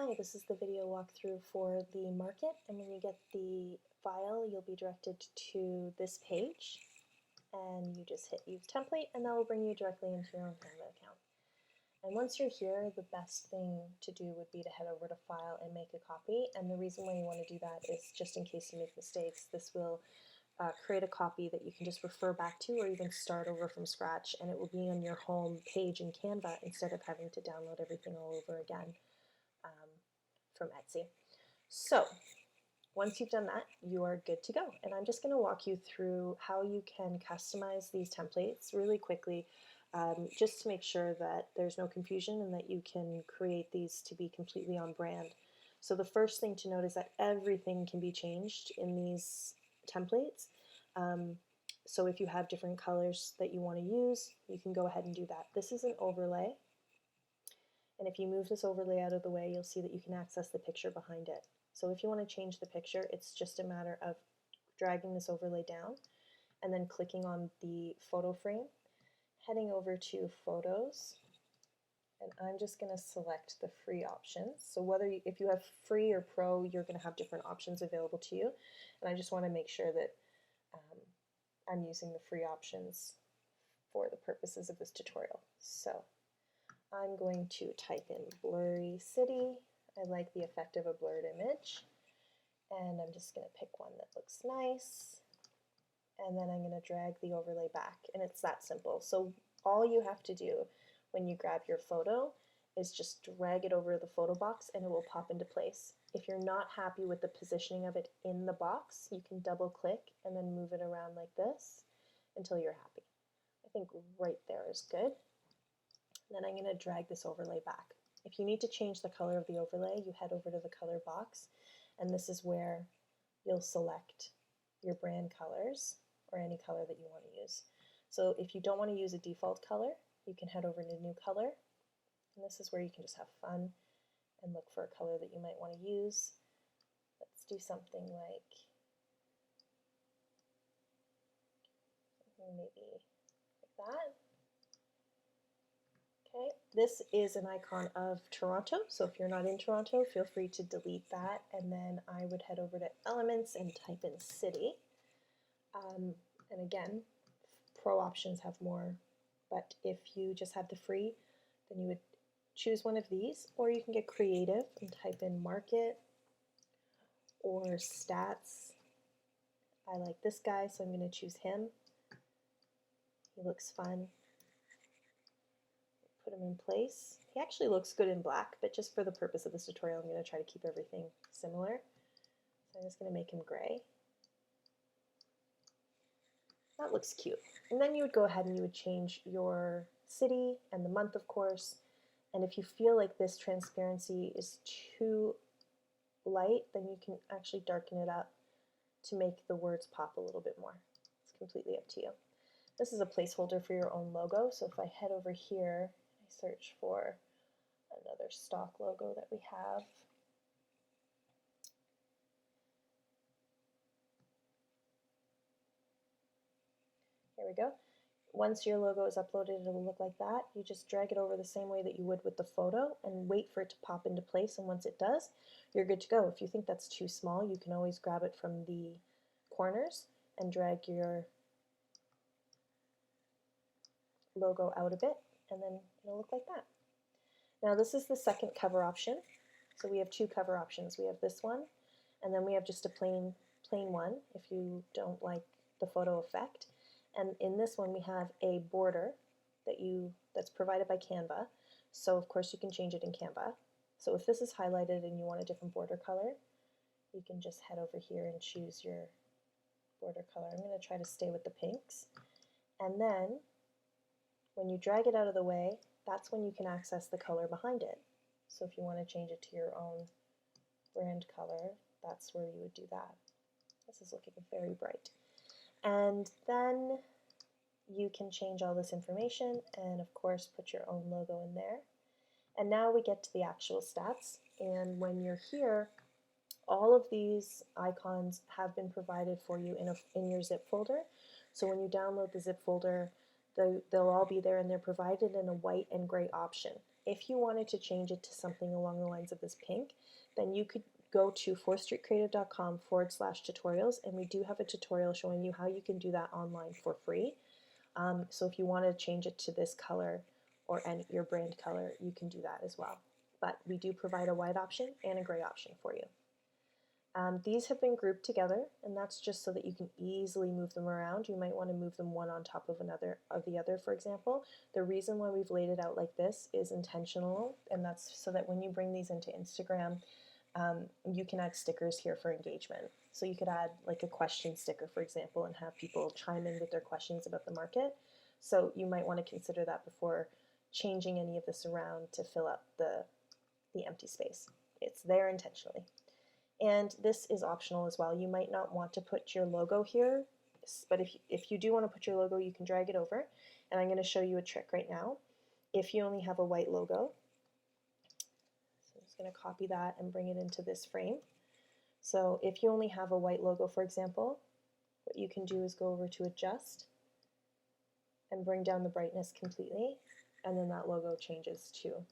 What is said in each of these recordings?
Hi, this is the video walkthrough for the market, and when you get the file, you'll be directed to this page, and you just hit Use Template, and that will bring you directly into your own Canva account. And once you're here, the best thing to do would be to head over to File and make a copy, and the reason why you want to do that is just in case you make mistakes. This will create a copy that you can just refer back to or even start over from scratch, and it will be on your home page in Canva instead of having to download everything all over again from Etsy. So once you've done that, you are good to go. And I'm just going to walk you through how you can customize these templates really quickly, just to make sure that there's no confusion and that you can create these to be completely on brand. So the first thing to note is that everything can be changed in these templates. So if you have different colors that you want to use, you can go ahead and do that. This is an overlay. And if you move this overlay out of the way, you'll see that you can access the picture behind it. So if you want to change the picture, it's just a matter of dragging this overlay down and then clicking on the photo frame, heading over to Photos, and I'm just going to select the free options. So if you have free or pro, you're going to have different options available to you. And I just want to make sure that I'm using the free options for the purposes of this tutorial. So I'm going to type in blurry city. I like the effect of a blurred image. And I'm just going to pick one that looks nice. And then I'm going to drag the overlay back. And it's that simple. So all you have to do when you grab your photo is just drag it over the photo box and it will pop into place. If you're not happy with the positioning of it in the box, you can double click and then move it around like this until you're happy. I think right there is good. Then I'm going to drag this overlay back. If you need to change the color of the overlay, you head over to the color box, and this is where you'll select your brand colors or any color that you want to use. So if you don't want to use a default color, you can head over to new color, and this is where you can just have fun and look for a color that you might want to use. Let's do something like maybe like that. Okay, this is an icon of Toronto, so if you're not in Toronto, feel free to delete that, and then I would head over to Elements and type in City. And again, pro options have more, but if you just have the free, then you would choose one of these, or you can get creative and type in Market or Stats. I like this guy, so I'm going to choose him. He looks fun. Put him in place. He actually looks good in black, but just for the purpose of this tutorial, I'm going to try to keep everything similar. So I'm just going to make him gray. That looks cute. And then you would go ahead and you would change your city and the month, of course. And if you feel like this transparency is too light, then you can actually darken it up to make the words pop a little bit more. It's completely up to you. This is a placeholder for your own logo, so if I head over here, I search for another stock logo that we have. Here we go. Once your logo is uploaded, it'll look like that. You just drag it over the same way that you would with the photo and wait for it to pop into place, and once it does, you're good to go. If you think that's too small, you can always grab it from the corners and drag your logo out a bit, and then it'll look like that. Now this is the second cover option. So we have two cover options. We have this one, and then we have just a plain one if you don't like the photo effect. And in this one we have a border that's provided by Canva. So of course you can change it in Canva. So if this is highlighted and you want a different border color, you can just head over here and choose your border color. I'm going to try to stay with the pinks. And then when you drag it out of the way, that's when you can access the color behind it. So if you want to change it to your own brand color, that's where you would do that. This is looking very bright. And then you can change all this information and of course put your own logo in there. And now we get to the actual stats, and when you're here, all of these icons have been provided for you in your zip folder. So when you download the zip folder, they'll all be there, and they're provided in a white and gray option. if you wanted to change it to something along the lines of this pink, then you could go to 4thstreetcreative.com/tutorials, and we do have a tutorial showing you how you can do that online for free. So if you want to change it to this color or your brand color, you can do that as well. But we do provide a white option and a gray option for you. These have been grouped together, and that's just so that you can easily move them around. You might want to move them one on top of the other, for example. The reason why we've laid it out like this is intentional, and that's so that when you bring these into Instagram, you can add stickers here for engagement. So you could add like a question sticker, for example, and have people chime in with their questions about the market. So you might want to consider that before changing any of this around to fill up the empty space. It's there intentionally. And this is optional as well. You might not want to put your logo here, but if you do want to put your logo, you can drag it over. And I'm going to show you a trick right now. If you only have a white logo, so I'm just going to copy that and bring it into this frame. So if you only have a white logo, for example, what you can do is go over to Adjust and bring down the brightness completely, and then that logo changes to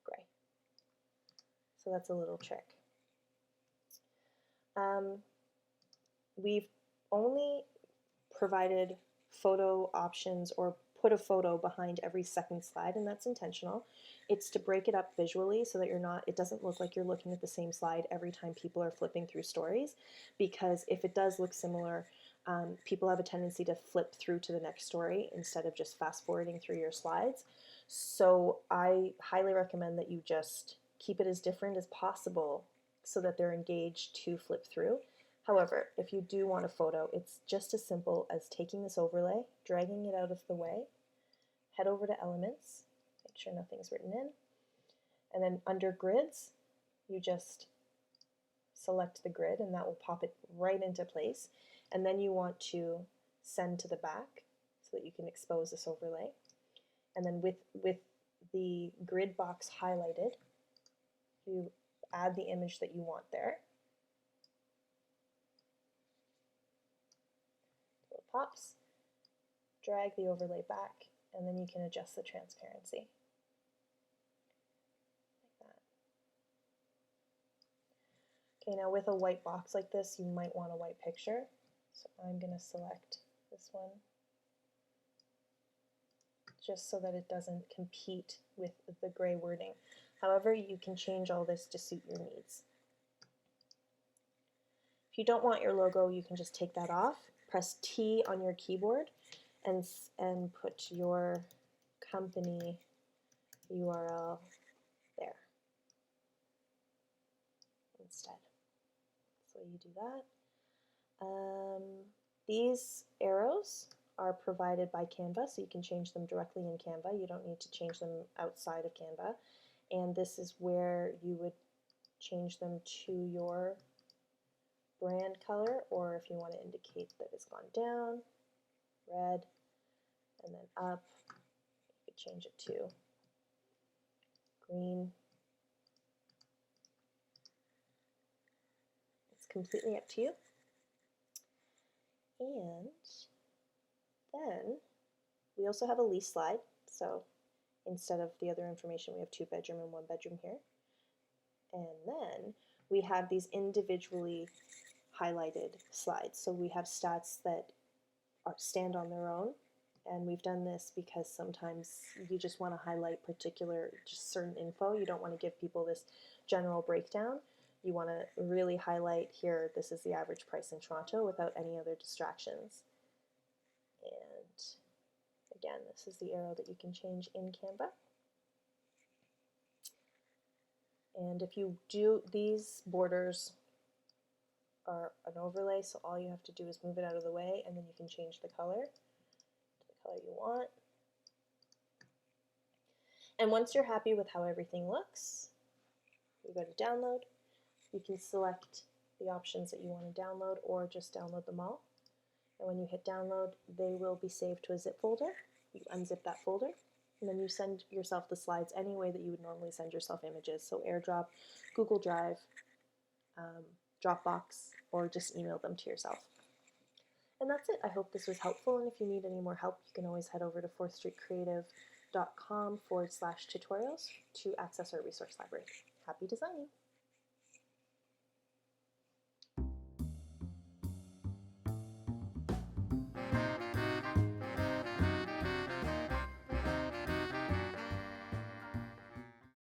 gray. So that's a little trick. We've only provided photo options or put a photo behind every second slide, and that's intentional. It's to break it up visually so that it doesn't look like you're looking at the same slide every time people are flipping through stories, because if it does look similar, people have a tendency to flip through to the next story instead of just fast forwarding through your slides. So I highly recommend that you just keep it as different as possible so that they're engaged to flip through. However, if you do want a photo, it's just as simple as taking this overlay, dragging it out of the way, head over to Elements, make sure nothing's written in, and then under Grids, you just select the grid and that will pop it right into place. And then you want to send to the back so that you can expose this overlay. And then with the grid box highlighted, you add the image that you want there. So it pops, drag the overlay back, and then you can adjust the transparency. Like that. Okay, now with a white box like this, you might want a white picture. So I'm going to select this one just so that it doesn't compete with the gray wording. However, you can change all this to suit your needs. If you don't want your logo, you can just take that off, press T on your keyboard, and put your company URL there instead. So you do that. These arrows are provided by Canva, so you can change them directly in Canva. You don't need to change them outside of Canva. And this is where you would change them to your brand color, or if you want to indicate that it's gone down, red, and then up, you could change it to green. It's completely up to you. And then we also have a lease slide, so instead of the other information, we have 2-bedroom and 1-bedroom here. And then we have these individually highlighted slides. So we have stats that stand on their own, and we've done this because sometimes you just want to highlight just certain info. You don't want to give people this general breakdown. You want to really highlight here, this is the average price in Toronto without any other distractions. And again, this is the arrow that you can change in Canva. And if you do, these borders are an overlay, so all you have to do is move it out of the way, and then you can change the color to the color you want. And once you're happy with how everything looks, you go to download. You can select the options that you want to download or just download them all. And when you hit download, they will be saved to a zip folder. You unzip that folder, and then you send yourself the slides any way that you would normally send yourself images. So AirDrop, Google Drive, Dropbox, or just email them to yourself. And that's it. I hope this was helpful, and if you need any more help, you can always head over to 4thstreetcreative.com canva.com/tutorials to access our resource library. Happy designing!